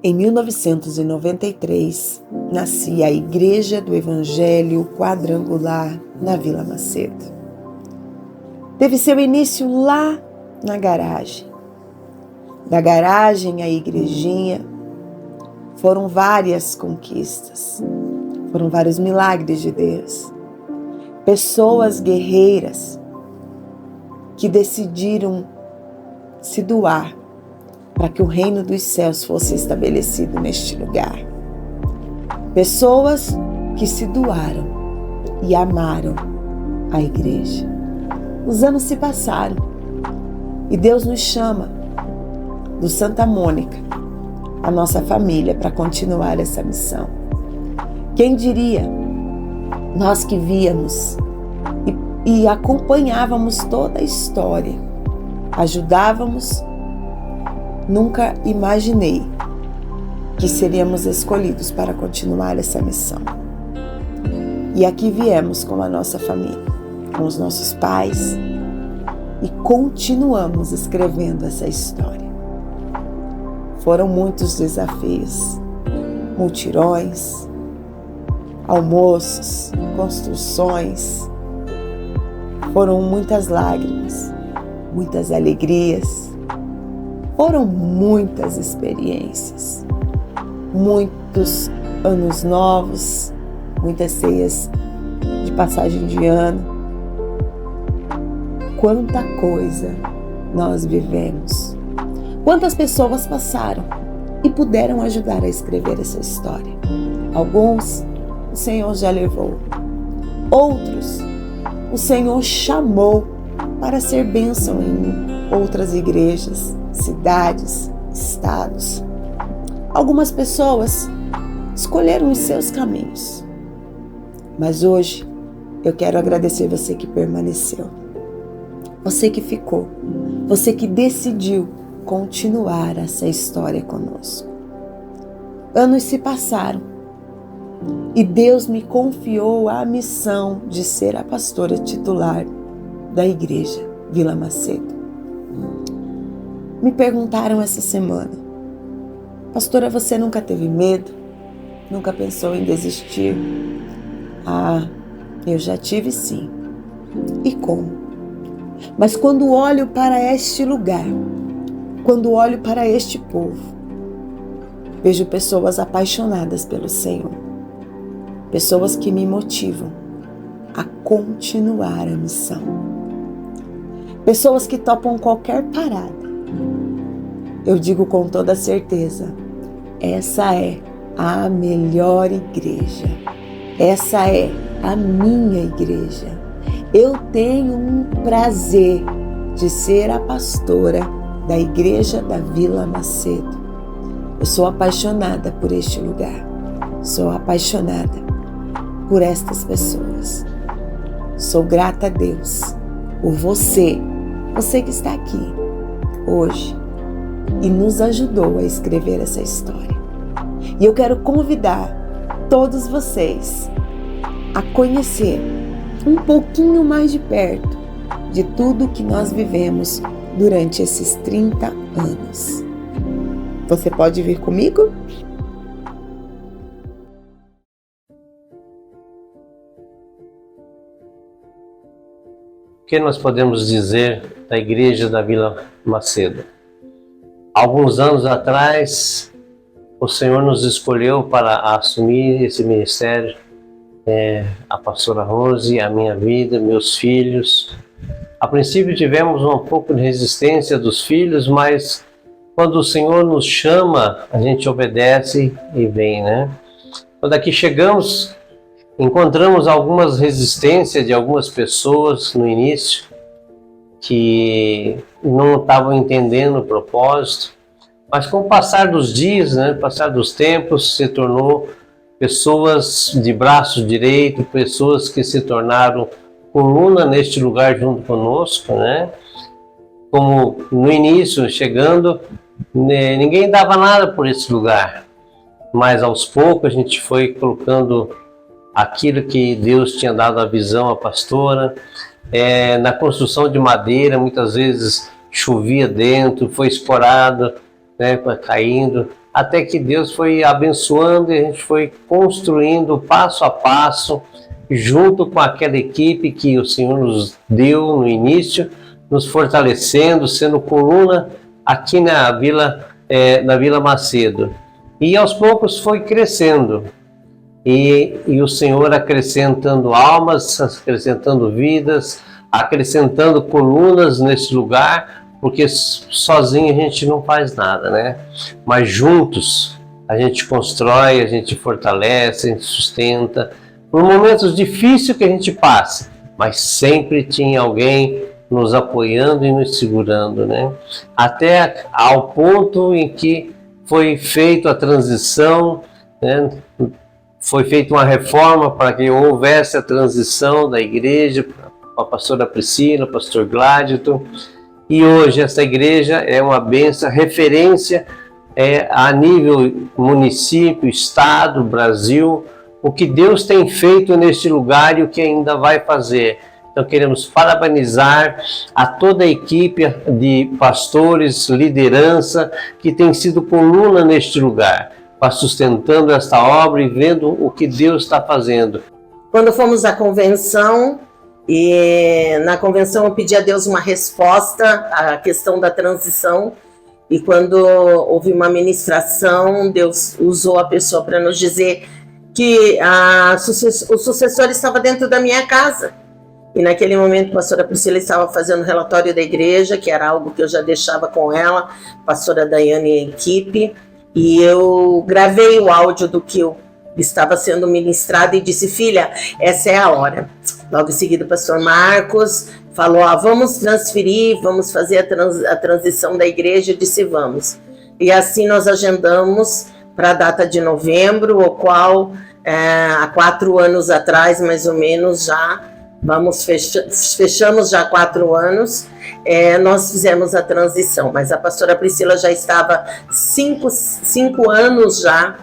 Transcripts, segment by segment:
Em 1993, nascia a Igreja do Evangelho Quadrangular na Vila Macedo. Teve seu início lá na garagem. Da garagem à igrejinha, foram várias conquistas, foram vários milagres de Deus. Pessoas guerreiras que decidiram se doar para que o reino dos céus fosse estabelecido neste lugar. Pessoas que se doaram e amaram a igreja. Os anos se passaram e Deus nos chama do Santa Mônica, a nossa família, para continuar essa missão. Quem diria, nós que víamos e acompanhávamos toda a história, ajudávamos, nunca imaginei que seríamos escolhidos para continuar essa missão. E aqui viemos com a nossa família, com os nossos pais, e continuamos escrevendo essa história. Foram muitos desafios, mutirões, almoços, construções, foram muitas lágrimas, muitas alegrias, foram muitas experiências, muitos anos novos, muitas ceias de passagem de ano. Quanta coisa nós vivemos, quantas pessoas passaram e puderam ajudar a escrever essa história. Alguns o Senhor já levou, outros o Senhor chamou para ser bênção em outras igrejas, cidades, estados. Algumas pessoas escolheram os seus caminhos. Mas hoje eu quero agradecer você que permaneceu, você que ficou, você que decidiu continuar essa história conosco. Anos se passaram e Deus me confiou a missão de ser a pastora titular da igreja Vila Macedo. Me perguntaram essa semana: pastora, você nunca teve medo? Nunca pensou em desistir? Ah, eu já tive sim. E como? Mas quando olho para este lugar, quando olho para este povo, vejo pessoas apaixonadas pelo Senhor, pessoas que me motivam a continuar a missão, pessoas que topam qualquer parada. Eu digo com toda certeza, essa é a melhor igreja, essa é a minha igreja. Eu tenho um prazer de ser a pastora da igreja da Vila Macedo. Eu sou apaixonada por este lugar, sou apaixonada por estas pessoas. Sou grata a Deus por você que está aqui hoje e nos ajudou a escrever essa história. E eu quero convidar todos vocês a conhecer um pouquinho mais de perto de tudo que nós vivemos durante esses 30 anos. Você pode vir comigo? O que nós podemos dizer da Igreja da Vila Macedo? Alguns anos atrás, o Senhor nos escolheu para assumir esse ministério, a pastora Rose, a minha vida, meus filhos. A princípio tivemos um pouco de resistência dos filhos, mas quando o Senhor nos chama, a gente obedece e vem, né? Quando aqui chegamos, encontramos algumas resistências de algumas pessoas no início que não estavam entendendo o propósito, mas com o passar dos dias, né, passar dos tempos, se tornou pessoas de braço direito, pessoas que se tornaram coluna neste lugar junto conosco, né? Como no início, chegando, ninguém dava nada por esse lugar, mas aos poucos a gente foi colocando aquilo que Deus tinha dado a visão à pastora. Na construção de madeira, muitas vezes chovia dentro, foi escorado, né, caindo, até que Deus foi abençoando e a gente foi construindo passo a passo, junto com aquela equipe que o Senhor nos deu no início, nos fortalecendo, sendo coluna aqui na Vila Macedo. E aos poucos foi crescendo. E o Senhor acrescentando almas, acrescentando vidas, acrescentando colunas nesse lugar, porque sozinho a gente não faz nada, né? Mas juntos a gente constrói, a gente fortalece, a gente sustenta. Por momentos difíceis que a gente passa, mas sempre tinha alguém nos apoiando e nos segurando, né? Até ao ponto em que foi feita a transição, né? Foi feita uma reforma para que houvesse a transição da igreja para a pastora Priscila, pastor Gládito, e hoje essa igreja é uma bênção, referência a nível município, estado, Brasil, o que Deus tem feito neste lugar e o que ainda vai fazer. Então queremos parabenizar a toda a equipe de pastores, liderança, que tem sido coluna neste lugar, para sustentando esta obra e vendo o que Deus está fazendo. Quando fomos à convenção, e na convenção eu pedi a Deus uma resposta à questão da transição, e quando houve uma ministração, Deus usou a pessoa para nos dizer que o sucessor estava dentro da minha casa. E naquele momento a pastora Priscila estava fazendo o relatório da igreja, que era algo que eu já deixava com ela, pastora Daiane e a equipe, e eu gravei o áudio do que eu estava sendo ministrado e disse: filha, essa é a hora. Logo em seguida o pastor Marcos falou: vamos transferir, vamos fazer a transição da igreja. Eu disse: vamos. E assim nós agendamos para a data de novembro, o qual há 4 anos atrás, mais ou menos, já fechamos já 4 anos, nós fizemos a transição, mas a pastora Priscila já estava 5 anos já,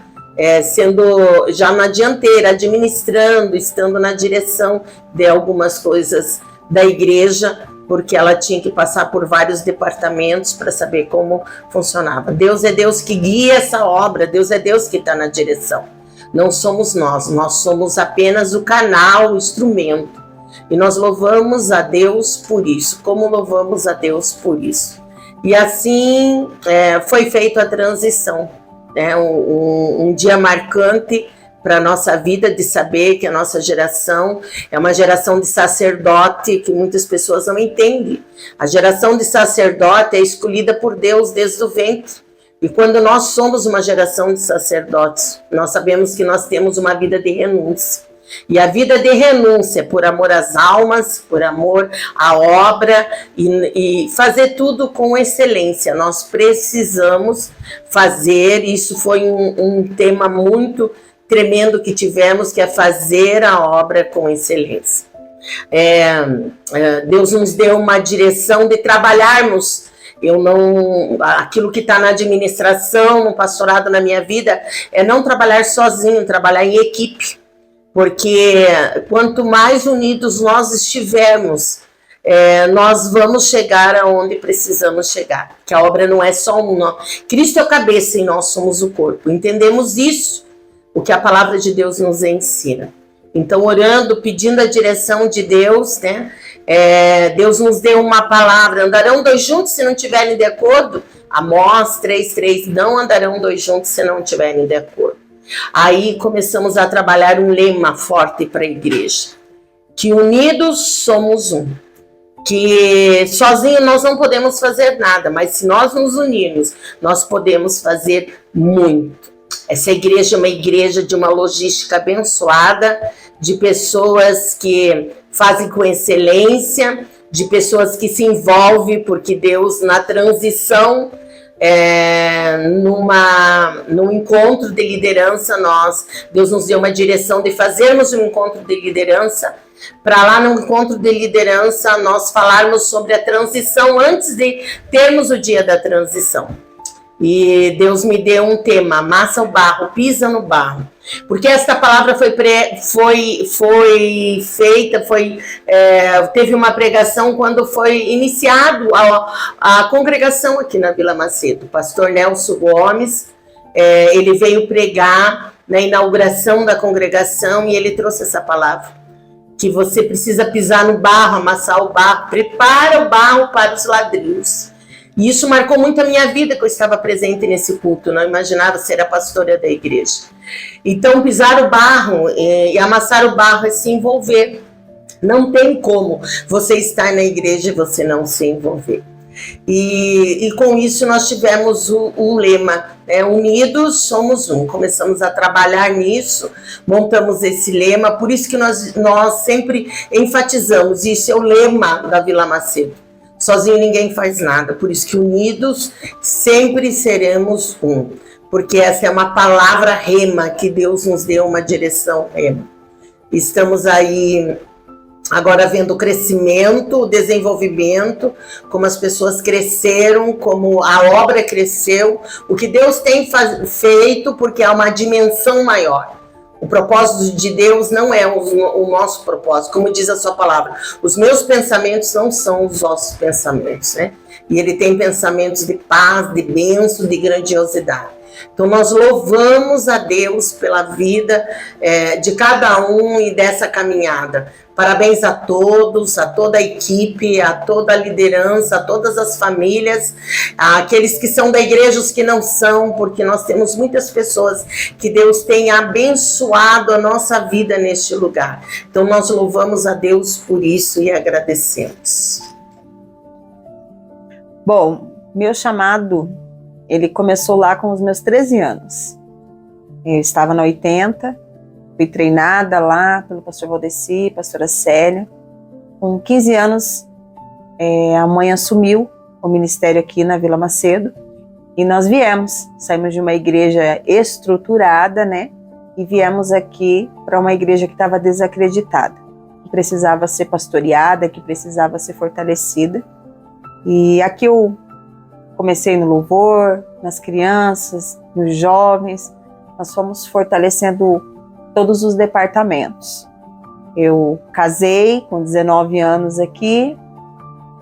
sendo já na dianteira, administrando, estando na direção de algumas coisas da igreja, porque ela tinha que passar por vários departamentos para saber como funcionava. Deus é Deus que guia essa obra, Deus é Deus que está na direção. Não somos nós somos apenas o canal, o instrumento. E nós louvamos a Deus por isso, como louvamos a Deus por isso. E assim foi feita a transição, né? Um dia marcante para a nossa vida, de saber que a nossa geração é uma geração de sacerdote, que muitas pessoas não entendem. A geração de sacerdote é escolhida por Deus desde o ventre. E quando nós somos uma geração de sacerdotes, nós sabemos que nós temos uma vida de renúncia. E a vida de renúncia é por amor às almas, por amor à obra e fazer tudo com excelência. Nós precisamos fazer, isso foi um tema muito tremendo que tivemos, que é fazer a obra com excelência. Deus nos deu uma direção de trabalharmos. Aquilo que está na administração, no pastorado, na minha vida, é não trabalhar sozinho, trabalhar em equipe. Porque quanto mais unidos nós estivermos, nós vamos chegar aonde precisamos chegar. Que a obra não é só uma. Cristo é a cabeça e nós somos o corpo. Entendemos isso, o que a palavra de Deus nos ensina. Então, orando, pedindo a direção de Deus, né? Deus nos deu uma palavra: andarão 2 juntos se não estiverem de acordo? Amós 3:3, não andarão 2 juntos se não estiverem de acordo. Aí começamos a trabalhar um lema forte para a igreja: que unidos somos um. Que sozinho nós não podemos fazer nada, mas se nós nos unirmos, nós podemos fazer muito. Essa igreja é uma igreja de uma logística abençoada, de pessoas que fazem com excelência, de pessoas que se envolvem, porque Deus, na transição, num encontro de liderança, Deus nos deu uma direção de fazermos um encontro de liderança, para lá no encontro de liderança nós falarmos sobre a transição antes de termos o dia da transição. E Deus me deu um tema: amassa o barro, pisa no barro. Porque esta palavra teve uma pregação quando foi iniciado a congregação aqui na Vila Macedo. O pastor Nelson Gomes, ele veio pregar na inauguração da congregação e ele trouxe essa palavra, que você precisa pisar no barro, amassar o barro, prepara o barro para os ladrilhos. E isso marcou muito a minha vida, que eu estava presente nesse culto, não imaginava ser a pastora da igreja. Então, pisar o barro e amassar o barro é se envolver. Não tem como você estar na igreja e você não se envolver. E com isso nós tivemos o lema, né? Unidos somos um. Começamos a trabalhar nisso, montamos esse lema, por isso que nós sempre enfatizamos, isso é o lema da Vila Macedo. Sozinho ninguém faz nada, por isso que unidos sempre seremos um. Porque essa é uma palavra rema, que Deus nos deu uma direção rema. Estamos aí agora vendo o crescimento, o desenvolvimento, como as pessoas cresceram, como a obra cresceu, o que Deus tem feito, porque há uma dimensão maior. O propósito de Deus não é o nosso propósito, como diz a sua palavra. Os meus pensamentos não são os vossos pensamentos, né? E ele tem pensamentos de paz, de bênção, de grandiosidade. Então nós louvamos a Deus pela vida de cada um e dessa caminhada. Parabéns a todos, a toda a equipe, a toda a liderança, a todas as famílias, aqueles que são da igreja, os que não são, porque nós temos muitas pessoas que Deus tem abençoado a nossa vida neste lugar. Então nós louvamos a Deus por isso e agradecemos. Bom, meu chamado, ele começou lá com os meus 13 anos. Eu estava na 80, fui treinada lá pelo pastor Valdeci, pastora Célia. Com 15 anos, a mãe assumiu o ministério aqui na Vila Macedo e nós saímos de uma igreja estruturada, né? E viemos aqui para uma igreja que estava desacreditada, que precisava ser pastoreada, que precisava ser fortalecida. E aqui eu comecei no louvor, nas crianças, nos jovens. Nós fomos fortalecendo todos os departamentos. Eu casei com 19 anos aqui,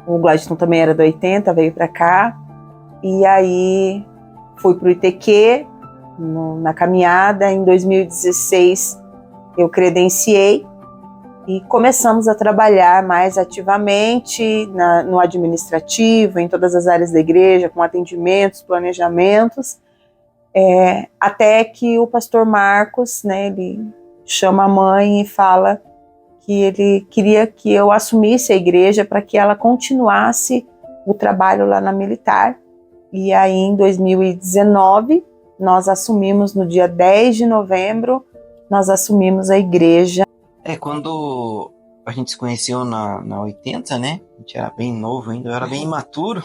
o Gladson também era do 80, veio para cá, e aí fui para o ITQ, na caminhada. Em 2016 eu credenciei e começamos a trabalhar mais ativamente no administrativo, em todas as áreas da igreja, com atendimentos, planejamentos, até que o pastor Marcos, né, ele chama a mãe e fala que ele queria que eu assumisse a igreja para que ela continuasse o trabalho lá na militar. E aí em 2019, nós assumimos, no dia 10 de novembro, nós assumimos a igreja. Quando a gente se conheceu na 80, né, a gente era bem novo ainda, eu era bem imaturo,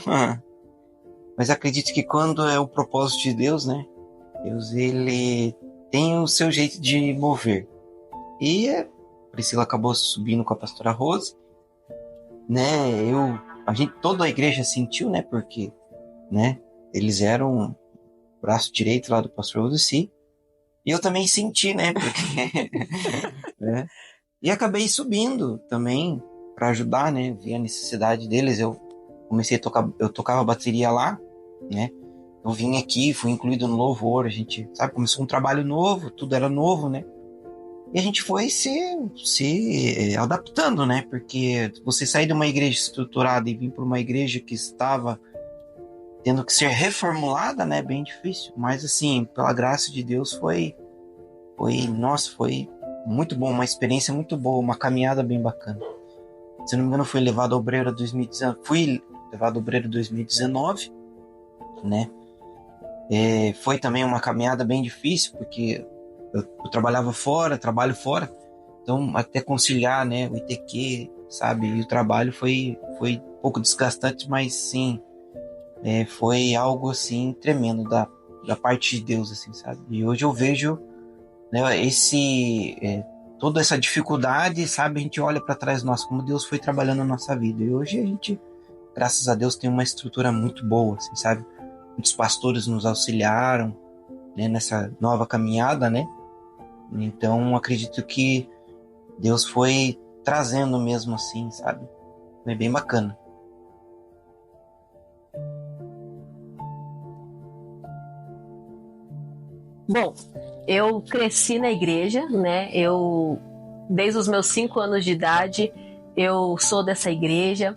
mas acredito que quando é o propósito de Deus, né, Deus, ele tem o seu jeito de mover. E a Priscila acabou subindo com a pastora Rose, né, toda a igreja sentiu, né, porque, né, eles eram o braço direito lá do pastor Rose, e eu também senti, né, porque, né, e acabei subindo também para ajudar, né, vi a necessidade deles. Eu comecei a tocar, eu tocava bateria lá, né, eu vim aqui, fui incluído no louvor, a gente, sabe, começou um trabalho novo, tudo era novo, né, e a gente foi se adaptando, né, porque você sair de uma igreja estruturada e vir para uma igreja que estava tendo que ser reformulada, né, bem difícil, mas assim, pela graça de Deus foi muito bom, uma experiência muito boa, uma caminhada bem bacana. Se não me engano, fui levado ao obreiro 2019, né? Foi também uma caminhada bem difícil, porque eu trabalho fora, então até conciliar, né, o ITQ, sabe, e o trabalho foi um pouco desgastante, mas sim, foi algo assim tremendo da parte de Deus, assim, sabe? E hoje eu vejo, né, toda essa dificuldade, sabe, a gente olha para trás, nossa, como Deus foi trabalhando na nossa vida, e hoje a gente, graças a Deus, tem uma estrutura muito boa, assim, sabe, muitos pastores nos auxiliaram, né, nessa nova caminhada, né? Então acredito que Deus foi trazendo mesmo assim, sabe? Foi bem bacana. Bom, eu cresci na igreja, né? Desde os meus 5 anos de idade, eu sou dessa igreja.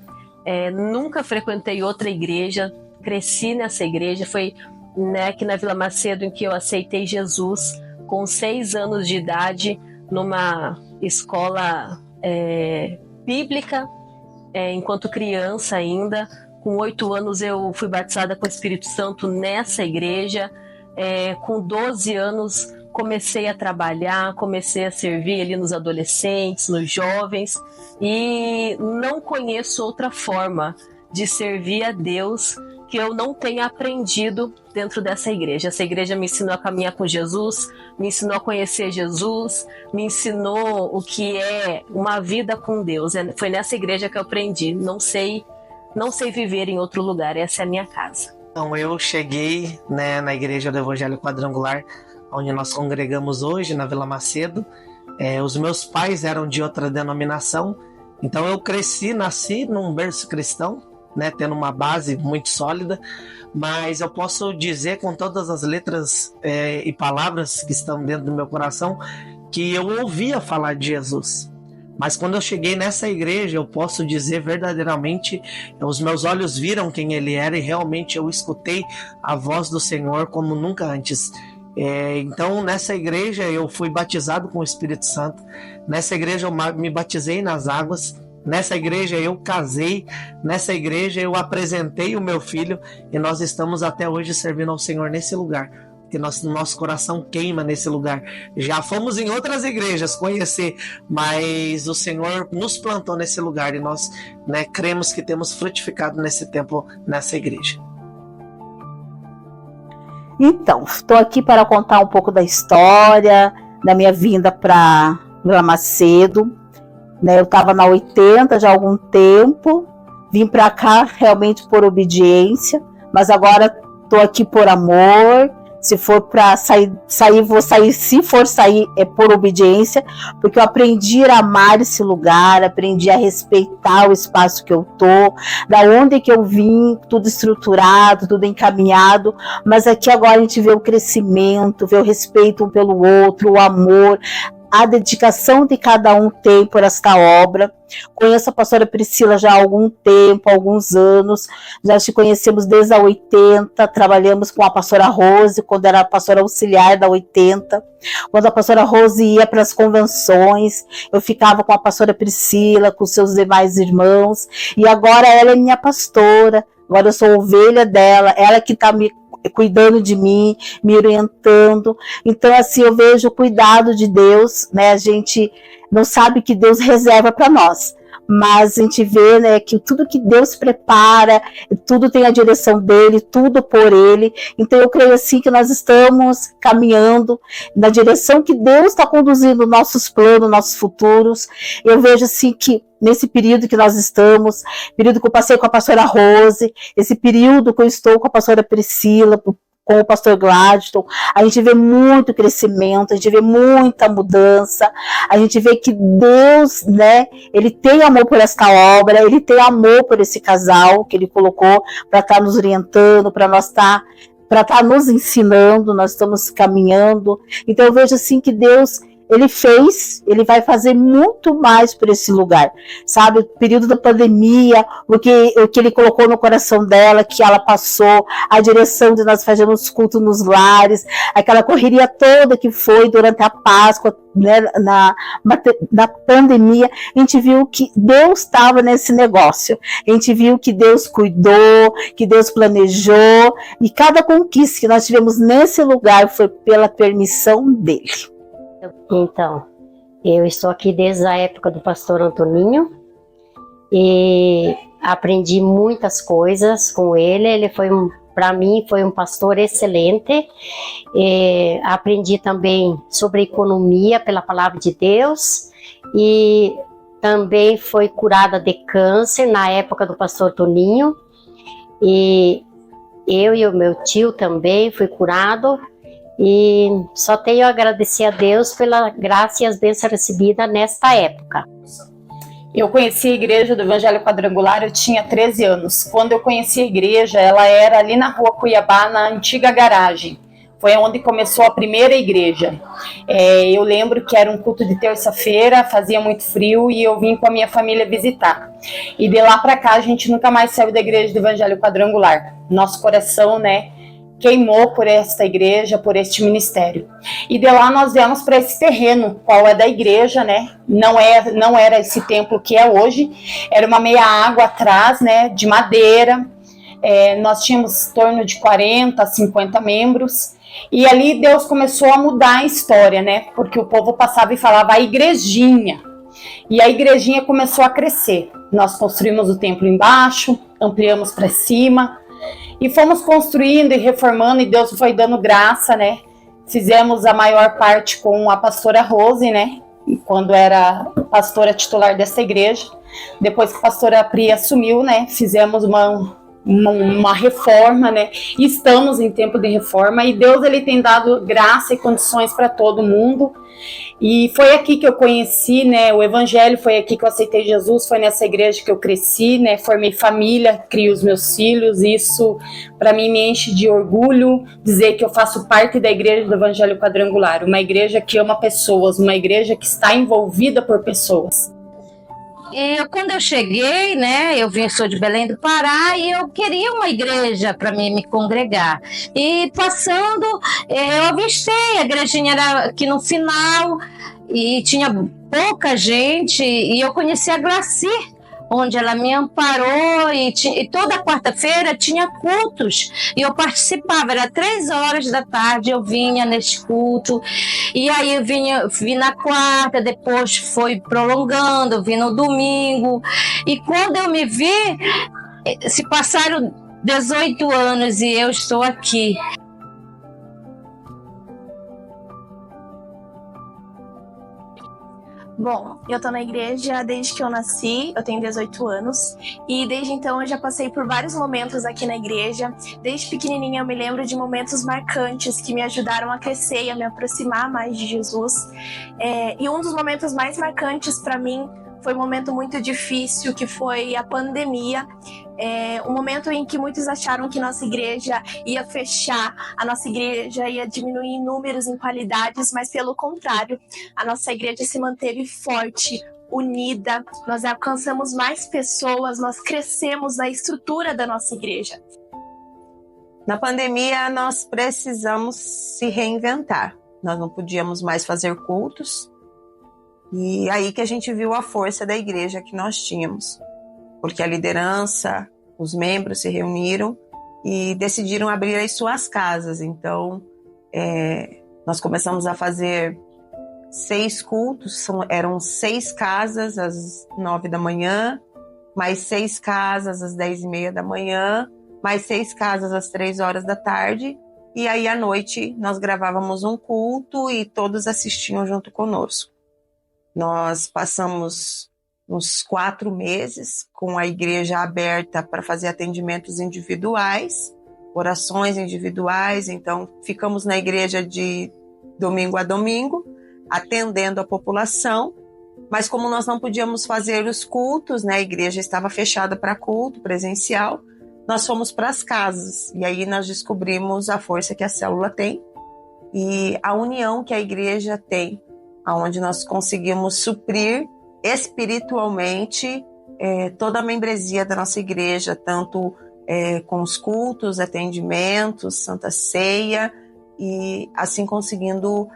Nunca frequentei outra igreja, cresci nessa igreja. Foi, né, aqui na Vila Macedo em que eu aceitei Jesus com 6 anos de idade, numa escola bíblica, enquanto criança ainda. Com 8 anos eu fui batizada com o Espírito Santo nessa igreja. Com 12 anos comecei a trabalhar, comecei a servir ali nos adolescentes, nos jovens, e não conheço outra forma de servir a Deus que eu não tenha aprendido dentro dessa igreja. Essa igreja me ensinou a caminhar com Jesus, me ensinou a conhecer Jesus, me ensinou o que é uma vida com Deus. Foi nessa igreja que eu aprendi. Não sei viver em outro lugar, essa é a minha casa. Então, eu cheguei, né, na Igreja do Evangelho Quadrangular, onde nós congregamos hoje, na Vila Macedo. Os meus pais eram de outra denominação, então eu nasci num berço cristão, né, tendo uma base muito sólida, mas eu posso dizer com todas as letras e palavras que estão dentro do meu coração que eu ouvia falar de Jesus. Mas quando eu cheguei nessa igreja, eu posso dizer verdadeiramente, os meus olhos viram quem ele era e realmente eu escutei a voz do Senhor como nunca antes. Então, nessa igreja eu fui batizado com o Espírito Santo. Nessa igreja eu me batizei nas águas. Nessa igreja eu casei. Nessa igreja eu apresentei o meu filho. E nós estamos até hoje servindo ao Senhor nesse lugar. Que nosso coração queima nesse lugar. Já fomos em outras igrejas conhecer, mas o Senhor nos plantou nesse lugar e nós, né, cremos que temos frutificado nesse tempo, nessa igreja. Então, estou aqui para contar um pouco da história, da minha vinda para Vila Macedo. Né, eu estava na 80 já há algum tempo, vim para cá realmente por obediência, mas agora estou aqui por amor. Se for para sair, vou sair. Se for sair, é por obediência, porque eu aprendi a amar esse lugar, aprendi a respeitar o espaço que eu tô, da onde que eu vim, tudo estruturado, tudo encaminhado, mas aqui agora a gente vê o crescimento, vê o respeito um pelo outro, o amor, a dedicação de cada um tem por esta obra. Conheço a pastora Priscila já há algum tempo, há alguns anos, já te conhecemos desde a 80, trabalhamos com a pastora Rose, quando era a pastora auxiliar da 80, quando a pastora Rose ia para as convenções, eu ficava com a pastora Priscila, com seus demais irmãos, e agora ela é minha pastora, agora eu sou ovelha dela, ela que está me cuidando de mim, me orientando. Então, assim, eu vejo o cuidado de Deus, né? A gente não sabe que Deus reserva para nós, mas a gente vê, né, que tudo que Deus prepara, tudo tem a direção dele, tudo por ele. Então eu creio assim que nós estamos caminhando na direção que Deus está conduzindo nossos planos, nossos futuros. Eu vejo assim que nesse período que nós estamos, período que eu passei com a pastora Rose, esse período que eu estou com a pastora Priscila, com o pastor Gladstone, a gente vê muito crescimento, a gente vê muita mudança, a gente vê que Deus, né, ele tem amor por esta obra, ele tem amor por esse casal que ele colocou para estar nos orientando, para estar nos ensinando, nós estamos caminhando. Então eu vejo assim que Deus, ele vai fazer muito mais por esse lugar, sabe? O período da pandemia, o que ele colocou no coração dela, que ela passou, a direção de nós fazermos culto nos lares, aquela correria toda que foi durante a Páscoa, né, na pandemia, a gente viu que Deus estava nesse negócio, a gente viu que Deus cuidou, que Deus planejou, e cada conquista que nós tivemos nesse lugar foi pela permissão dele. Então, eu estou aqui desde a época do pastor Antoninho e aprendi muitas coisas com ele. Ele para mim, foi um pastor excelente. Aprendi também sobre economia pela palavra de Deus e também foi curada de câncer na época do pastor Toninho. E eu e o meu tio também fui curado. E só tenho a agradecer a Deus pela graça e as bênçãos recebidas nesta época. Eu conheci a igreja do Evangelho Quadrangular, eu tinha 13 anos. Quando eu conheci a igreja, ela era ali na rua Cuiabá, na antiga garagem. Foi onde começou a primeira igreja. Eu lembro que era um culto de terça-feira, fazia muito frio e eu vim com a minha família visitar. E de lá para cá a gente nunca mais saiu da igreja do Evangelho Quadrangular. Nosso coração, né, queimou por esta igreja, por este ministério. E de lá nós viemos para esse terreno, qual é da igreja, né? Não era esse templo que é hoje, era uma meia água atrás, né, de madeira. Nós tínhamos em torno de 40, 50 membros. E ali Deus começou a mudar a história, né? Porque o povo passava e falava a igrejinha. E a igrejinha começou a crescer. Nós construímos o templo embaixo, ampliamos para cima. E fomos construindo e reformando, e Deus foi dando graça, né? Fizemos a maior parte com a pastora Rose, né? Quando era pastora titular dessa igreja. Depois que a pastora Pri assumiu, né? Fizemos uma reforma, né? E estamos em tempo de reforma. E Deus, ele tem dado graça e condições para todo mundo. E foi aqui que eu conheci, né, o Evangelho, foi aqui que eu aceitei Jesus, foi nessa igreja que eu cresci, né, formei família, criei os meus filhos. Isso para mim me enche de orgulho dizer que eu faço parte da igreja do Evangelho Quadrangular, uma igreja que ama pessoas, uma igreja que está envolvida por pessoas. Quando eu cheguei, né, sou de Belém do Pará e eu queria uma igreja para mim me congregar. E passando, eu avistei, a igrejinha era aqui no final e tinha pouca gente e eu conheci a Glaci, onde ela me amparou e toda quarta-feira tinha cultos e eu participava, era 3 horas da tarde, eu vinha nesse culto e aí eu vim na quarta, depois foi prolongando, eu vim no domingo e quando eu me vi, se passaram 18 anos e eu estou aqui. Bom, eu tô na igreja desde que eu nasci, eu tenho 18 anos, e desde então eu já passei por vários momentos aqui na igreja. Desde pequenininha eu me lembro de momentos marcantes que me ajudaram a crescer e a me aproximar mais de Jesus. E um dos momentos mais marcantes para mim foi um momento muito difícil, que foi a pandemia. Um momento em que muitos acharam que nossa igreja ia fechar, a nossa igreja ia diminuir em números, em qualidades, mas pelo contrário, a nossa igreja se manteve forte, unida, nós alcançamos mais pessoas, nós crescemos na estrutura da nossa igreja. Na pandemia, nós precisamos se reinventar. Nós não podíamos mais fazer cultos, e aí que a gente viu a força da igreja que nós tínhamos. Porque a liderança, os membros se reuniram e decidiram abrir as suas casas. Então, nós começamos a fazer 6 cultos, eram 6 casas às 9 da manhã, mais 6 casas às 10:30 da manhã, mais 6 casas às 3 horas da tarde. E aí, à noite, nós gravávamos um culto e todos assistiam junto conosco. Nós passamos uns 4 meses com a igreja aberta para fazer atendimentos individuais, orações individuais. Então, ficamos na igreja de domingo a domingo, atendendo a população. Mas como nós não podíamos fazer os cultos, né, a igreja estava fechada para culto presencial, nós fomos para as casas. E aí nós descobrimos a força que a célula tem e a união que a igreja tem, onde nós conseguimos suprir espiritualmente toda a membresia da nossa igreja, tanto com os cultos, atendimentos, Santa Ceia, e assim conseguindo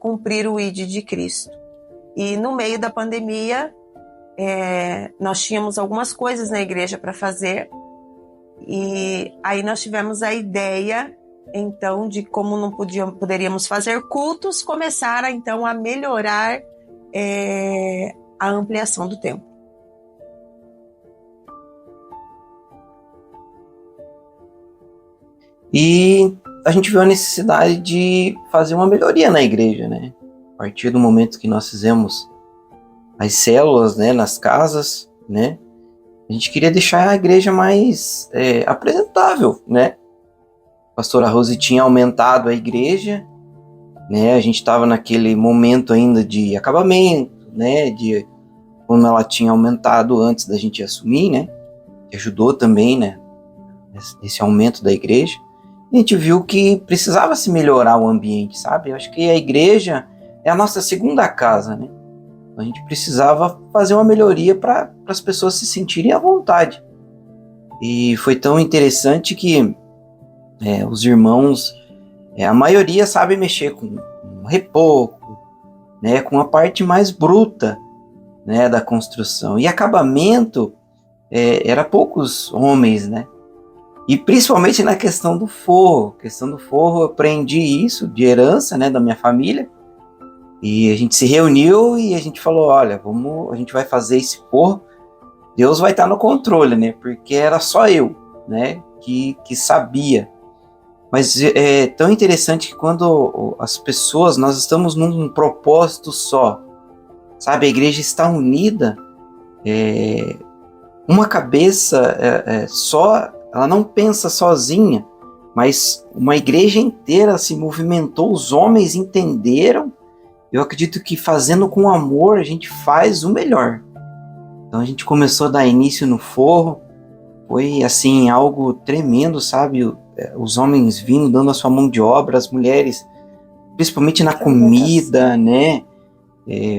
cumprir o ID de Cristo. E no meio da pandemia, nós tínhamos algumas coisas na igreja para fazer, e aí nós tivemos a ideia, então, de como não poderíamos fazer cultos, começar então a melhorar a ampliação do templo. E a gente viu a necessidade de fazer uma melhoria na igreja, né? A partir do momento que nós fizemos as células, né, nas casas, né? A gente queria deixar a igreja mais apresentável, né? a pastora Rose tinha aumentado a igreja, né? A gente estava naquele momento ainda de acabamento, né? De como ela tinha aumentado antes da gente assumir, né? Que ajudou também, né? Esse aumento da igreja. A gente viu que precisava se melhorar o ambiente, sabe? Eu acho que a igreja é a nossa segunda casa, né? A gente precisava fazer uma melhoria para as pessoas se sentirem à vontade. E foi tão interessante que os irmãos, a maioria sabe mexer com reboco, né? Com a parte mais bruta, né? Da construção. E acabamento, era poucos homens, né? E principalmente na questão do forro. Eu aprendi isso de herança, né? Da minha família. E a gente se reuniu e a gente falou, olha, a gente vai fazer esse forro, Deus vai estar no controle, né? Porque era só eu, né? Que sabia. Mas é tão interessante que quando as pessoas, nós estamos num propósito só, sabe? A igreja está unida, uma cabeça só, ela não pensa sozinha, mas uma igreja inteira se movimentou, os homens entenderam. Eu acredito que fazendo com amor, a gente faz o melhor. Então a gente começou a dar início no forro, foi assim, algo tremendo, sabe? Os homens vindo, dando a sua mão de obra, as mulheres, principalmente na comida, né?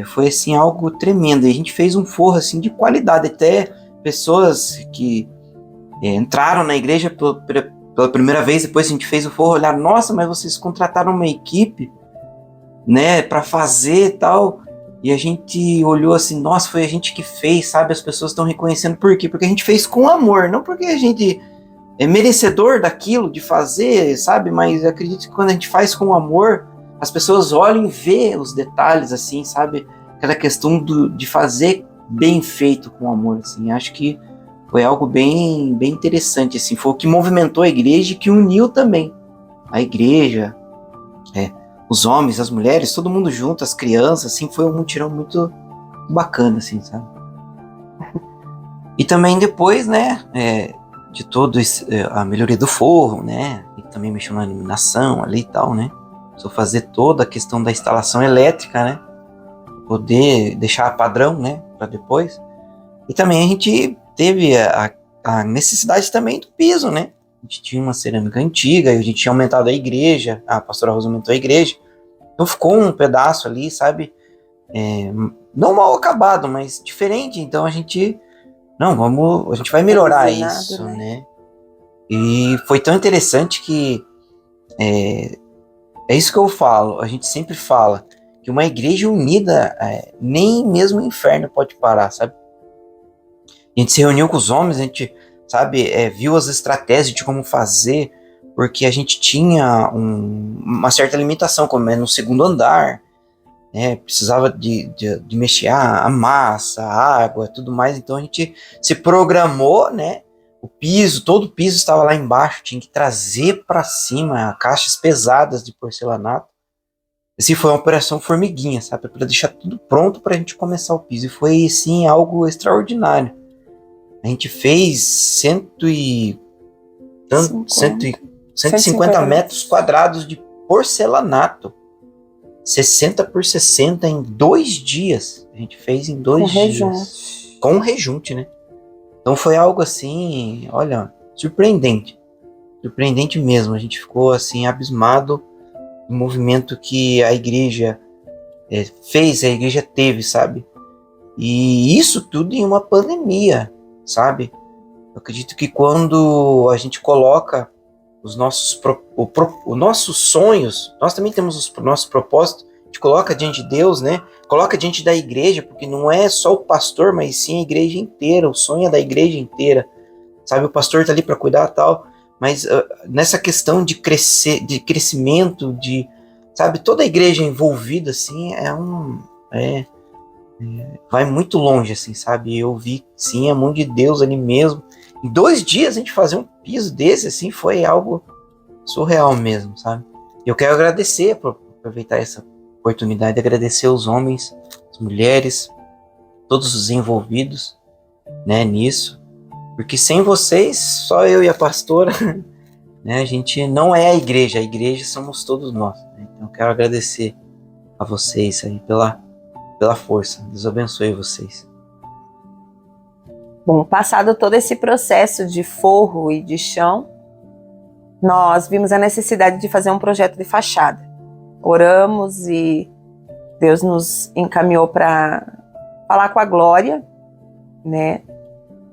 Foi assim, algo tremendo. E a gente fez um forro assim, de qualidade, até pessoas que entraram na igreja pela primeira vez, depois a gente fez o forro, olharam, nossa, mas vocês contrataram uma equipe, né, para fazer e tal, e a gente olhou assim, nossa, foi a gente que fez, sabe, as pessoas estão reconhecendo. Por quê? Porque a gente fez com amor, não porque a gente é merecedor daquilo, de fazer, sabe, mas acredito que quando a gente faz com amor, as pessoas olham e vê os detalhes, assim, sabe, aquela questão de fazer bem feito com amor, assim, acho que foi algo bem, bem interessante, assim, foi o que movimentou a igreja e que uniu também a igreja, os homens, as mulheres, todo mundo junto, as crianças, assim, foi um mutirão muito bacana, assim, sabe? E também depois, né, de todo a melhoria do forro, né, e também mexeu na iluminação ali e tal, né, só fazer toda a questão da instalação elétrica, né, poder deixar padrão, né, para depois. E também a gente teve a necessidade também do piso, né, a gente tinha uma cerâmica antiga, e a gente tinha aumentado a igreja, a pastora Rosa aumentou a igreja, então ficou um pedaço ali, sabe, não mal acabado, mas diferente, então a gente vai melhorar isso, né? E foi tão interessante que é isso que eu falo, a gente sempre fala, que uma igreja unida, nem mesmo o inferno pode parar, sabe? A gente se reuniu com os homens, a gente, sabe, viu as estratégias de como fazer, porque a gente tinha uma certa limitação, como no segundo andar, né, precisava de mexer a massa, a água, tudo mais, então a gente se programou, né, todo o piso estava lá embaixo, tinha que trazer para cima caixas pesadas de porcelanato. Assim, foi uma operação formiguinha, sabe, para deixar tudo pronto para a gente começar o piso, e foi, assim, algo extraordinário. A gente fez 150 metros quadrados de porcelanato, 60 por 60 em 2 dias. A gente fez em 2 dias. Com rejunte, né? Então foi algo assim, olha, surpreendente. Surpreendente mesmo. A gente ficou assim, abismado do movimento que a igreja fez, a igreja teve, sabe? E isso tudo em uma pandemia, sabe? Eu acredito que quando a gente coloca os nossos sonhos, nós também temos o nosso propósito, a gente coloca diante de Deus, né? Coloca diante da igreja, porque não é só o pastor, mas sim a igreja inteira, o sonho é da igreja inteira, sabe? O pastor tá ali para cuidar e tal, mas nessa questão de crescimento, sabe? Toda a igreja envolvida, assim, vai muito longe, assim, sabe? Eu vi, sim, a mão de Deus ali mesmo. Em 2 dias a gente fazer um piso desse, assim, foi algo surreal mesmo, sabe? E eu quero agradecer, aproveitar essa oportunidade, agradecer os homens, as mulheres, todos os envolvidos, né, nisso, porque sem vocês, só eu e a pastora, né? A gente não é a igreja somos todos nós, né? Então eu quero agradecer a vocês aí pela força. Deus abençoe vocês. Bom, passado todo esse processo de forro e de chão, nós vimos a necessidade de fazer um projeto de fachada. Oramos e Deus nos encaminhou para falar com a Glória, né?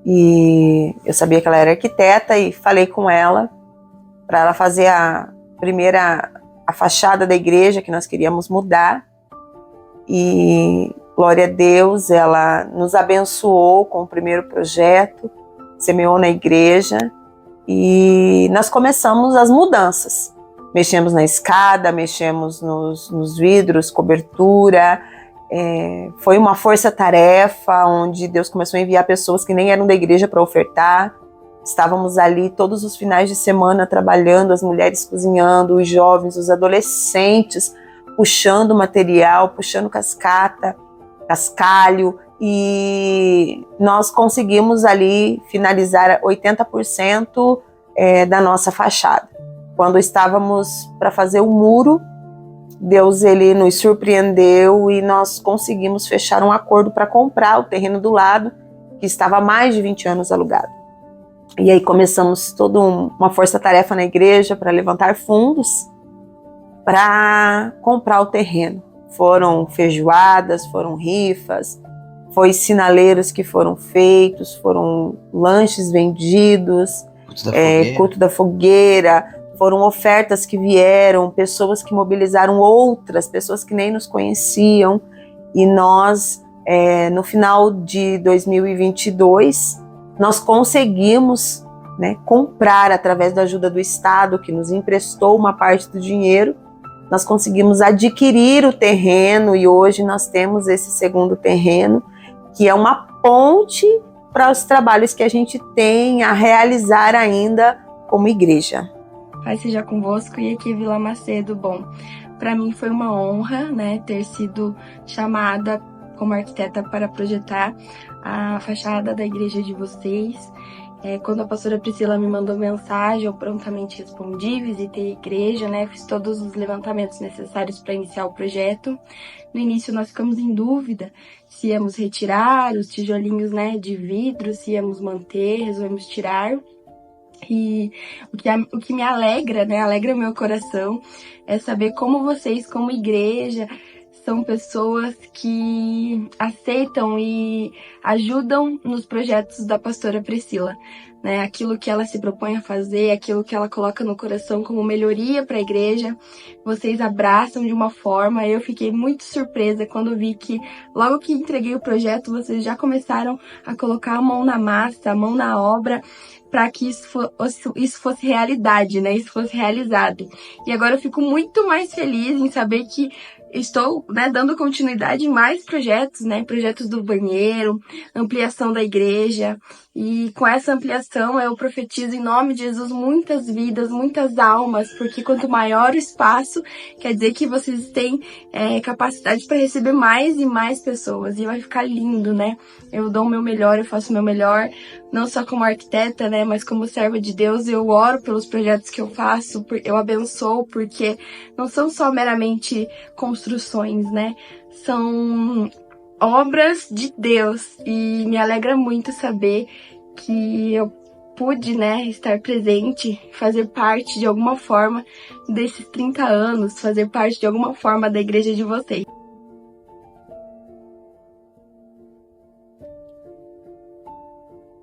E eu sabia que ela era arquiteta e falei com ela para ela fazer a fachada da igreja que nós queríamos mudar. E glória a Deus, ela nos abençoou com o primeiro projeto, semeou na igreja e nós começamos as mudanças. Mexemos na escada, mexemos nos vidros, cobertura. Foi uma força-tarefa onde Deus começou a enviar pessoas que nem eram da igreja para ofertar. Estávamos ali todos os finais de semana trabalhando, as mulheres cozinhando, os jovens, os adolescentes puxando material, puxando cascata, cascalho, e nós conseguimos ali finalizar 80% da nossa fachada. Quando estávamos para fazer o muro, Deus ele nos surpreendeu e nós conseguimos fechar um acordo para comprar o terreno do lado, que estava há mais de 20 anos alugado. E aí começamos toda uma força-tarefa na igreja para levantar fundos para comprar o terreno. Foram feijoadas, foram rifas, foi sinaleiros que foram feitos, foram lanches vendidos, culto da fogueira, foram ofertas que vieram, pessoas que mobilizaram outras, pessoas que nem nos conheciam. E nós, no final de 2022, nós conseguimos, né, comprar, através da ajuda do Estado, que nos emprestou uma parte do dinheiro, nós conseguimos adquirir o terreno e hoje nós temos esse segundo terreno, que é uma ponte para os trabalhos que a gente tem a realizar ainda como igreja. Pai seja convosco e aqui Vila Macedo. Bom, para mim foi uma honra, né, ter sido chamada como arquiteta para projetar a fachada da igreja de vocês. Quando a pastora Priscila me mandou mensagem, eu prontamente respondi, visitei a igreja, né, fiz todos os levantamentos necessários para iniciar o projeto. No início nós ficamos em dúvida se íamos retirar os tijolinhos, né, de vidro, se íamos manter, resolvemos tirar. E o que me alegra, né, alegra meu coração, é saber como vocês, como igreja, são pessoas que aceitam e ajudam nos projetos da pastora Priscila, né? Aquilo que ela se propõe a fazer, aquilo que ela coloca no coração como melhoria para a igreja, vocês abraçam de uma forma. Eu fiquei muito surpresa quando vi que logo que entreguei o projeto, vocês já começaram a colocar a mão na massa, a mão na obra, para que isso fosse realidade, né? Isso fosse realizado. E agora eu fico muito mais feliz em saber que estou, né, dando continuidade em mais projetos, né? Projetos do banheiro, ampliação da igreja. E com essa ampliação eu profetizo em nome de Jesus muitas vidas, muitas almas, porque quanto maior o espaço, quer dizer que vocês têm capacidade para receber mais e mais pessoas. E vai ficar lindo, né? Eu dou o meu melhor, eu faço o meu melhor, não só como arquiteta, né, mas como serva de Deus. Eu oro pelos projetos que eu faço, eu abençoo, porque não são só meramente construções, né? São obras de Deus, e me alegra muito saber que eu pude, né, estar presente, fazer parte de alguma forma desses 30 anos, fazer parte de alguma forma da igreja de vocês.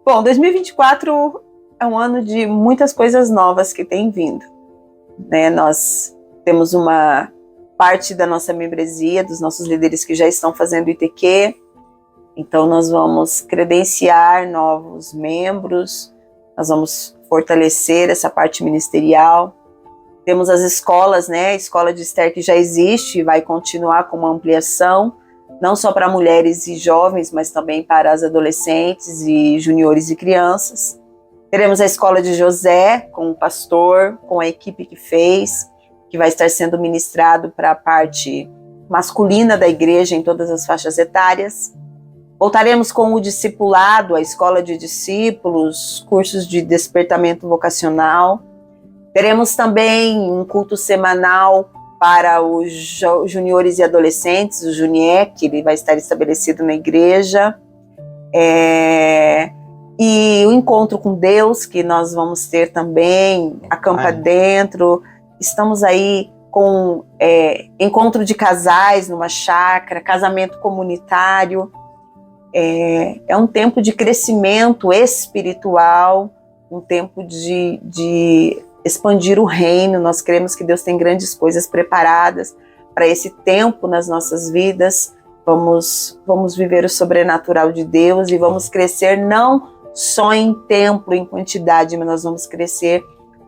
Bom, 2024 é um ano de muitas coisas novas que têm vindo, né? Nós temos uma parte da nossa membresia, dos nossos líderes que já estão fazendo ITQ, então nós vamos credenciar novos membros, nós vamos fortalecer essa parte ministerial. Temos as escolas, né? A escola de Esther que já existe e vai continuar com uma ampliação, não só para mulheres e jovens, mas também para as adolescentes e juniores e crianças. Teremos a escola de José, com o pastor, com a equipe que fez, que vai estar sendo ministrado para a parte masculina da igreja em todas as faixas etárias. Voltaremos com o discipulado, a escola de discípulos, cursos de despertamento vocacional. Teremos também um culto semanal para os juniores e adolescentes, o Juniec, ele vai estar estabelecido na igreja. E o encontro com Deus, que nós vamos ter também, Acampa Dentro. Estamos aí com encontro de casais numa chácara, casamento comunitário. É um tempo de crescimento espiritual, um tempo de expandir o reino. Nós cremos que Deus tem grandes coisas preparadas para esse tempo nas nossas vidas. Vamos viver o sobrenatural de Deus e vamos crescer não só em templo, em quantidade, mas nós vamos crescer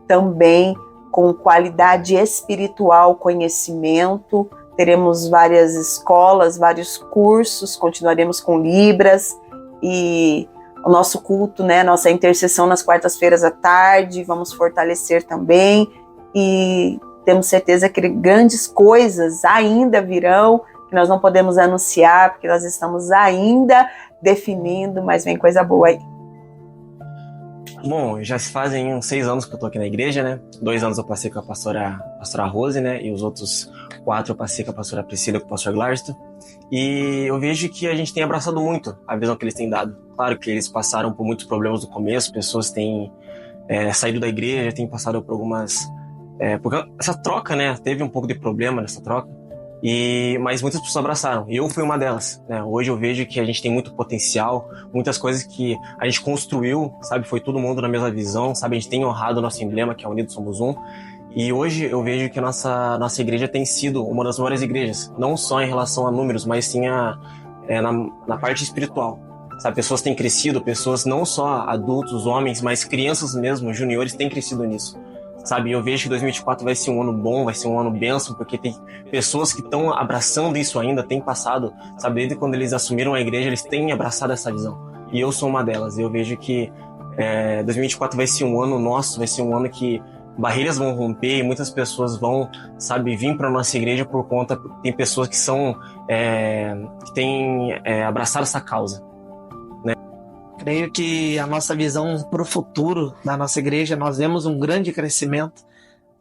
também com qualidade espiritual, conhecimento. Teremos várias escolas, vários cursos, continuaremos com Libras e o nosso culto, né, nossa intercessão nas quartas-feiras à tarde, vamos fortalecer também e temos certeza que grandes coisas ainda virão, que nós não podemos anunciar, porque nós estamos ainda definindo, mas vem coisa boa aí. Bom, já se fazem uns 6 anos que eu tô aqui na igreja, né? 2 anos eu passei com a pastora Rose, né? E os outros 4 eu passei com a pastora Priscila e com o pastor Glarsto. E eu vejo que a gente tem abraçado muito a visão que eles têm dado. Claro que eles passaram por muitos problemas no começo, pessoas têm saído da igreja, têm passado por algumas... porque essa troca, né? Teve um pouco de problema nessa troca. Mas muitas pessoas abraçaram, e eu fui uma delas, né? Hoje eu vejo que a gente tem muito potencial, muitas coisas que a gente construiu, sabe? Foi todo mundo na mesma visão, sabe? A gente tem honrado o nosso emblema, que é Unidos Somos Um, e hoje eu vejo que a nossa igreja tem sido uma das maiores igrejas, não só em relação a números, mas sim na parte espiritual, sabe? Pessoas têm crescido, pessoas não só adultos, homens, mas crianças mesmo, juniores, têm crescido nisso. Sabe, eu vejo que 2024 vai ser um ano bom, vai ser um ano bênção, porque tem pessoas que estão abraçando isso ainda, têm passado, sabe, desde quando eles assumiram a igreja, eles têm abraçado essa visão. E eu sou uma delas. Eu vejo que 2024 vai ser um ano nosso, vai ser um ano que barreiras vão romper e muitas pessoas vão, sabe, vir para nossa igreja por conta, tem pessoas que são, que têm abraçado essa causa. Creio que a nossa visão para o futuro da nossa igreja, nós vemos um grande crescimento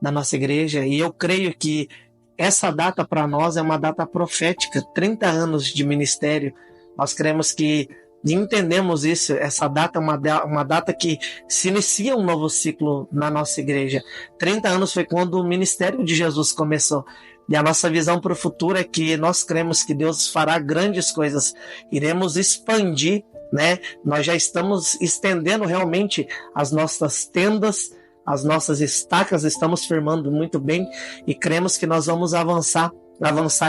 da nossa igreja e eu creio que essa data para nós é uma data profética, 30 anos de ministério. Nós cremos que e entendemos isso, essa data é uma data que se inicia um novo ciclo na nossa igreja. 30 anos foi quando o ministério de Jesus começou. E a nossa visão para o futuro é que nós cremos que Deus fará grandes coisas. Iremos expandir, né? Nós já estamos estendendo realmente as nossas tendas, as nossas estacas, estamos firmando muito bem e cremos que nós vamos avançar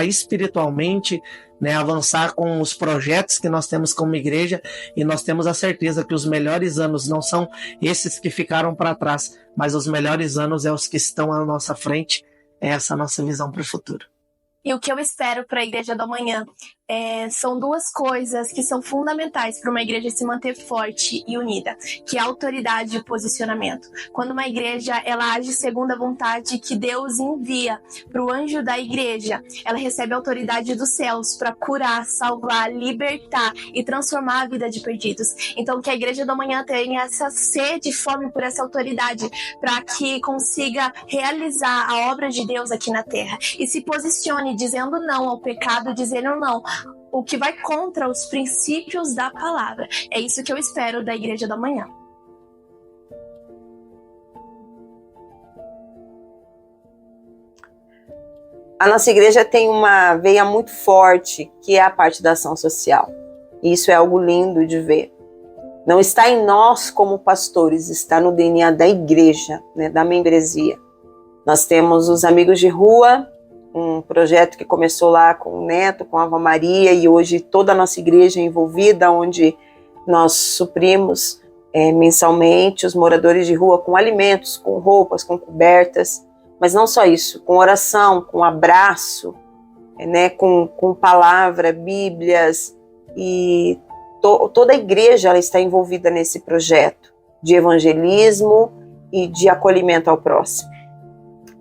espiritualmente, né? Avançar com os projetos que nós temos como igreja e nós temos a certeza que os melhores anos não são esses que ficaram para trás, mas os melhores anos é os que estão à nossa frente. É essa a nossa visão para o futuro. E o que eu espero para a igreja do amanhã são duas coisas que são fundamentais para uma igreja se manter forte e unida, que é a autoridade e o posicionamento. Quando uma igreja ela age segundo a vontade que Deus envia para o anjo da igreja, ela recebe a autoridade dos céus para curar, salvar, libertar e transformar a vida de perdidos. Então que a igreja do amanhã tenha essa sede e fome por essa autoridade para que consiga realizar a obra de Deus aqui na terra e se posicione dizendo não ao pecado, dizendo não o que vai contra os princípios da palavra. É isso que eu espero da igreja da manhã. A nossa igreja tem uma veia muito forte, que é a parte da ação social. E isso é algo lindo de ver. Não está em nós como pastores, está no DNA da igreja, né, da membresia. Nós temos os Amigos de Rua, um projeto que começou lá com o Neto, com a Ava Maria, e hoje toda a nossa igreja é envolvida, onde nós suprimos mensalmente os moradores de rua com alimentos, com roupas, com cobertas, mas não só isso, com oração, com abraço, né, com palavra, bíblias, e toda a igreja ela está envolvida nesse projeto de evangelismo e de acolhimento ao próximo.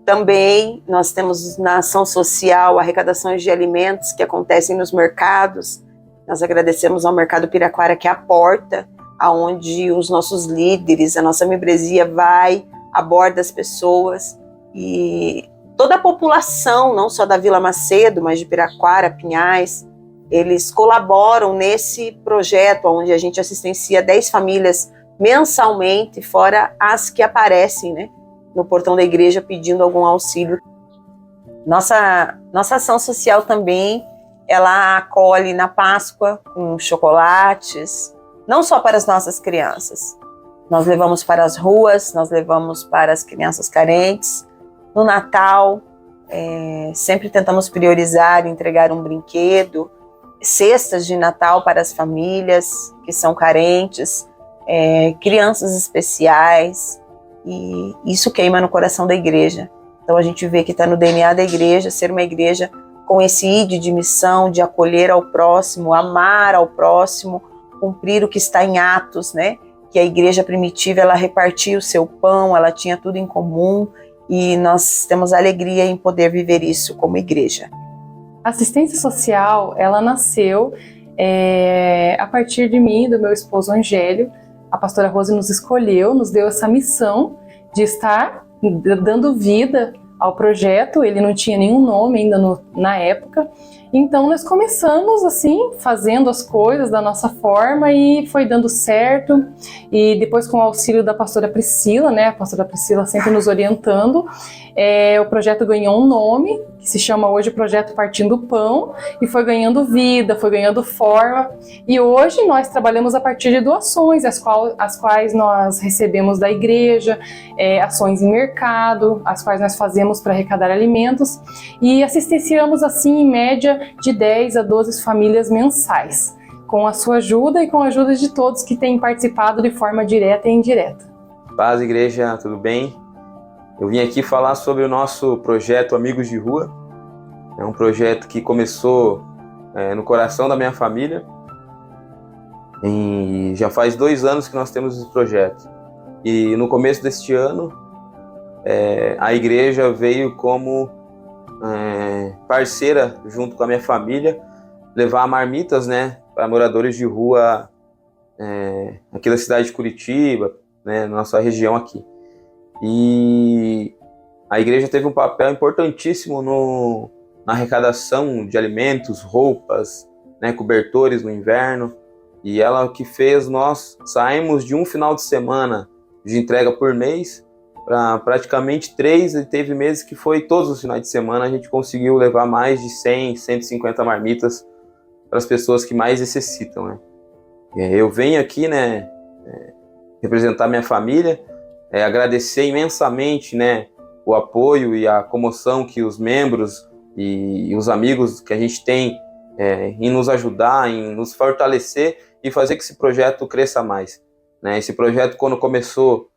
Também nós temos na ação social arrecadações de alimentos que acontecem nos mercados. Nós agradecemos ao Mercado Piraquara, que é a porta aonde os nossos líderes, a nossa membresia vai aborda as pessoas, e toda a população, não só da Vila Macedo, mas de Piraquara, Pinhais, eles colaboram nesse projeto, onde a gente assistencia 10 famílias mensalmente, fora as que aparecem, né, no portão da igreja pedindo algum auxílio. Nossa ação social também, ela acolhe na Páscoa com chocolates, não só para as nossas crianças. Nós levamos para as ruas, nós levamos para as crianças carentes. No Natal, sempre tentamos priorizar, entregar um brinquedo, cestas de Natal para as famílias que são carentes, crianças especiais, e isso queima no coração da igreja. Então a gente vê que está no DNA da igreja, ser uma igreja com esse ídolo de missão, de acolher ao próximo, amar ao próximo, cumprir o que está em Atos, né? Que a igreja primitiva, ela repartia o seu pão, ela tinha tudo em comum, e nós temos alegria em poder viver isso como igreja. A assistência social, ela nasceu a partir de mim e do meu esposo Angélio. A pastora Rose nos escolheu, nos deu essa missão de estar dando vida ao projeto. Ele não tinha nenhum nome ainda na época. Então nós começamos assim, fazendo as coisas da nossa forma, e foi dando certo. E depois, com o auxílio da pastora Priscila, né, a pastora Priscila sempre nos orientando, o projeto ganhou um nome, que se chama hoje Projeto Partindo o Pão, e foi ganhando vida, foi ganhando forma. E hoje nós trabalhamos a partir de doações, as quais nós recebemos da igreja, ações em mercado, as quais nós fazemos para arrecadar alimentos, e assistenciamos assim, em média, de 10 a 12 famílias mensais, com a sua ajuda e com a ajuda de todos que têm participado de forma direta e indireta. Paz, igreja, tudo bem? Eu vim aqui falar sobre o nosso projeto Amigos de Rua. É um projeto que começou no coração da minha família, e já faz 2 anos que nós temos esse projeto. E no começo deste ano, a igreja veio como parceira, junto com a minha família, levar marmitas, né, para moradores de rua aqui da cidade de Curitiba, né, na nossa região aqui. E a igreja teve um papel importantíssimo na arrecadação de alimentos, roupas, né, cobertores no inverno, e ela que fez nós saímos de um final de semana de entrega por mês para praticamente 3, e teve meses que foi todos os finais de semana. A gente conseguiu levar mais de 100, 150 marmitas para as pessoas que mais necessitam, né? Eu venho aqui, né, representar minha família, agradecer imensamente, né, o apoio e a comoção que os membros e os amigos que a gente tem em nos ajudar, em nos fortalecer e fazer que esse projeto cresça mais, né? Esse projeto, quando começou,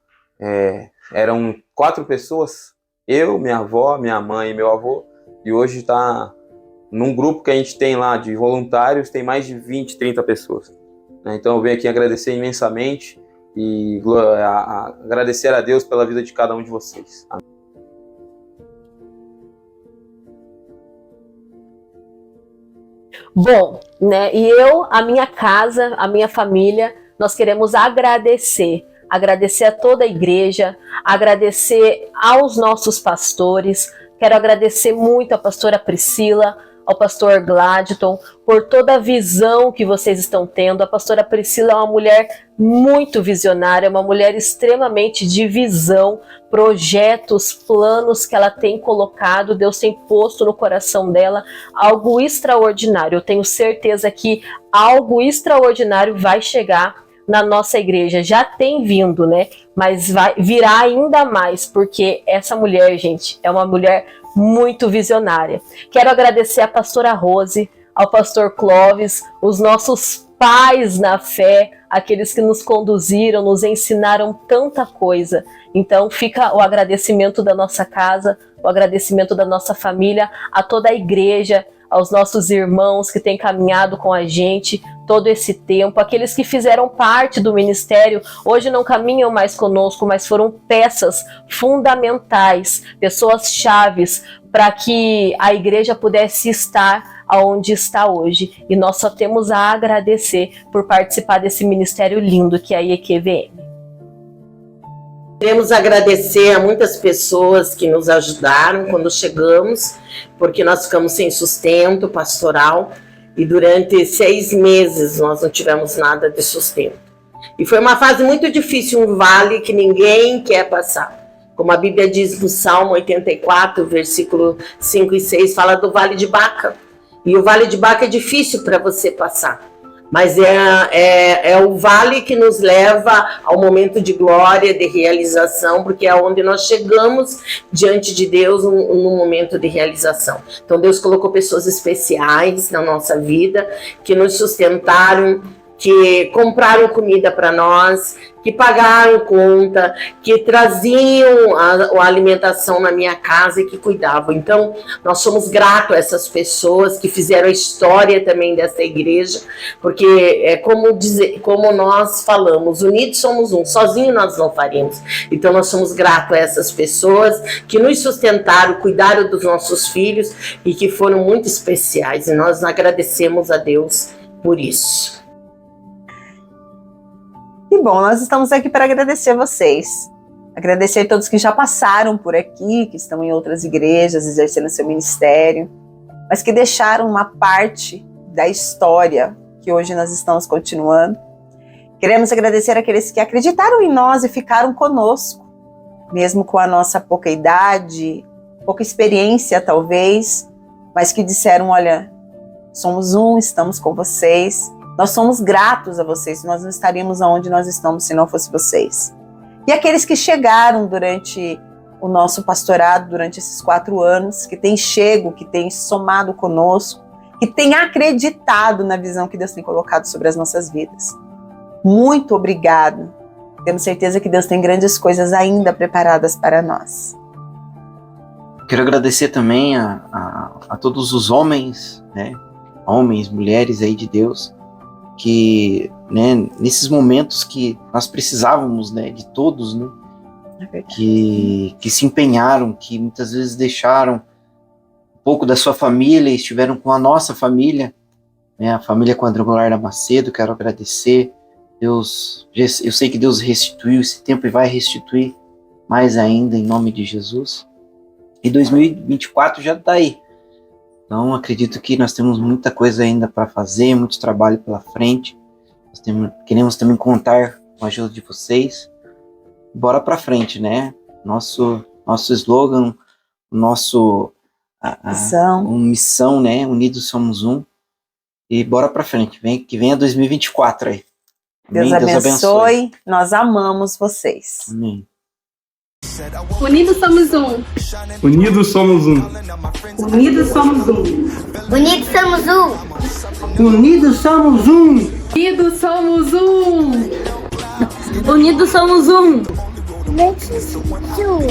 eram 4 pessoas, eu, minha avó, minha mãe e meu avô, e hoje está num grupo que a gente tem lá de voluntários, tem mais de 20, 30 pessoas. Então eu venho aqui agradecer imensamente e agradecer a Deus pela vida de cada um de vocês. Amém. Bom, né, e eu, a minha casa, a minha família, nós queremos agradecer a toda a igreja, agradecer aos nossos pastores. Quero agradecer muito à pastora Priscila, ao pastor Gladton, por toda a visão que vocês estão tendo. A pastora Priscila é uma mulher muito visionária, uma mulher extremamente de visão, projetos, planos que ela tem colocado, Deus tem posto no coração dela, algo extraordinário. Eu tenho certeza que algo extraordinário vai chegar na nossa igreja. Já tem vindo, né? Mas virá ainda mais, porque essa mulher, gente, é uma mulher muito visionária. Quero agradecer à pastora Rose, ao pastor Clóvis, os nossos pais na fé, aqueles que nos conduziram, nos ensinaram tanta coisa. Então fica o agradecimento da nossa casa, o agradecimento da nossa família, a toda a igreja, aos nossos irmãos que têm caminhado com a gente todo esse tempo, aqueles que fizeram parte do ministério, hoje não caminham mais conosco, mas foram peças fundamentais, pessoas chaves para que a igreja pudesse estar aonde está hoje. E nós só temos a agradecer por participar desse ministério lindo que é a IEQVM. Queremos agradecer a muitas pessoas que nos ajudaram quando chegamos, porque nós ficamos sem sustento pastoral e durante 6 meses nós não tivemos nada de sustento. E foi uma fase muito difícil, um vale que ninguém quer passar. Como a Bíblia diz no Salmo 84, versículo 5 e 6, fala do Vale de Baca. E o Vale de Baca é difícil para você passar. Mas é o vale que nos leva ao momento de glória, de realização, porque é onde nós chegamos diante de Deus num momento de realização. Então Deus colocou pessoas especiais na nossa vida, que nos sustentaram, que compraram comida para nós, que pagaram conta, que traziam a alimentação na minha casa e que cuidavam. Então, nós somos gratos a essas pessoas que fizeram a história também dessa igreja, porque é como nós falamos, unidos somos um, sozinhos nós não faríamos. Então, nós somos gratos a essas pessoas que nos sustentaram, cuidaram dos nossos filhos e que foram muito especiais. E nós agradecemos a Deus por isso. Que bom, nós estamos aqui para agradecer vocês. Agradecer a todos que já passaram por aqui, que estão em outras igrejas, exercendo seu ministério, mas que deixaram uma parte da história que hoje nós estamos continuando. Queremos agradecer aqueles que acreditaram em nós e ficaram conosco, mesmo com a nossa pouca idade, pouca experiência talvez, mas que disseram, olha, somos um, estamos com vocês. Nós somos gratos a vocês, nós não estaríamos onde nós estamos se não fosse vocês. E aqueles que chegaram durante o nosso pastorado, durante esses 4 anos, que têm chego, que têm somado conosco, que têm acreditado na visão que Deus tem colocado sobre as nossas vidas. Muito obrigado. Temos certeza que Deus tem grandes coisas ainda preparadas para nós. Quero agradecer também a todos os homens, né? Homens, mulheres aí de Deus, que, né, nesses momentos que nós precisávamos, né, de todos, né, que se empenharam, que muitas vezes deixaram um pouco da sua família e estiveram com a nossa família, né, a família Quadrangular da Macedo. Quero agradecer. Deus, eu sei que Deus restituiu esse tempo e vai restituir mais ainda em nome de Jesus. E 2024 já está aí. Então, acredito que nós temos muita coisa ainda para fazer, muito trabalho pela frente. Queremos também contar com a ajuda de vocês. Bora para frente, né? Nosso slogan, missão, né? Unidos somos um. E bora para frente. Que venha 2024 aí. Amém? Deus abençoe. Nós amamos vocês. Amém. Unidos somos um. Unidos somos um. Unidos somos um. Unidos somos um. Unidos somos um. Unidos somos um. Unidos somos um. Unidos somos um.